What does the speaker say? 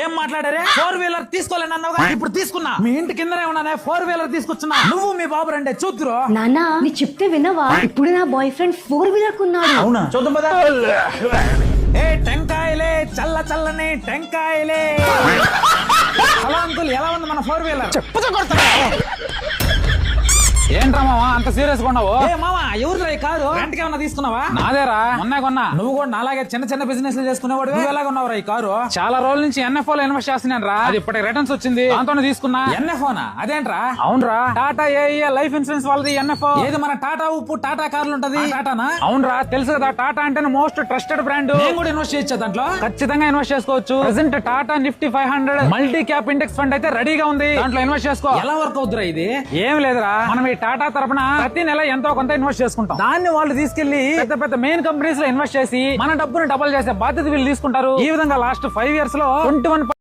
ఏం మాట్లాడారే? 4 వీలర్ తీసుకోలేనన్నావుగా, ఇప్పుడు తీసుకున్నా. మీ ఇంటి కిందనే ఉన్నానే 4 వీలర్ తీసుకొచ్చున్నా. నువ్వు మీ బాబు రండి చూద్దురు. నానా నీ చెప్తే వినవా? ఇప్పుడు నా బాయ్ ఫ్రెండ్ 4 వీలర్ కొన్నాడు. అవునా? చూద్దాం పద. ఏ టెంకాయలే, చల్ల చల్లని టెంకాయలే. హలో అంకుల్, ఎలా ఉంది మన 4 వీలర్? చెప్పుతో కొడతా. ఏంట్రా మావా అంత సీరియస్ గా ఉన్నావు? ఏ మామా, ఎవరిరా ఈ కారు? రెంట్కి ఏమన్నా తీసుకున్నావా? నాదేరా, మొన్నే కొన్నా. నువ్వు కూడా నాలాగే చిన్న చిన్న బిజినెస్ చేసుకునేవాడు. నువ్వు ఎలాగ ఉన్నావురా ఈ కారు? చాలా రోజుల నుంచి ఎన్ఎఫ్ఓ లో ఇన్వెస్ట్ చేస్తున్నాను రా. అది ఇప్పటికి రిటర్న్స్ వచ్చింది, దాంతోనే తీసుకున్నా. ఎన్ఎఫ్ఓనా? అదేంట్రా? అవునరా, టాటా ఏఈఏ లైఫ్ ఇన్సూరెన్స్ వాళ్ళది ఎన్ఎఫ్ఓ. ఏది మన టాటా ఉప్పు టాటా కార్లు ఉంటది, టాటానా? అవునరా, తెలుసు కదా, టాటా అంటే మోస్ట్ ట్రస్టెడ్ బ్రాండ్. నేను కూడా ఇన్వెస్ట్ చేయొచ్చా దాంట్లో? ఖచ్చితంగా ఇన్వెస్ట్ చేసుకోవచ్చు. Present Tata Nifty 500 multi cap index fund అయితే రెడీగా ఉంది, దాంట్లో ఇన్వెస్ట్ చేసుకో. ఎలా వర్క్ అవుతురా ఇది? ఏం లేదురా, మనం ఈ టాటా తరపున ప్రతి నెల ఎంతో కొంత ఇన్వెస్ట్ చేసుకుంటాం. దాన్ని వాళ్ళు తీసుకెళ్లి పెద్ద పెద్ద మెయిన్ కంపెనీస్ లో ఇన్వెస్ట్ చేసి మన డబ్బును డబుల్ చేసే బాధ్యత వీళ్ళు తీసుకుంటారు. ఈ విధంగా లాస్ట్ 5 years లో 21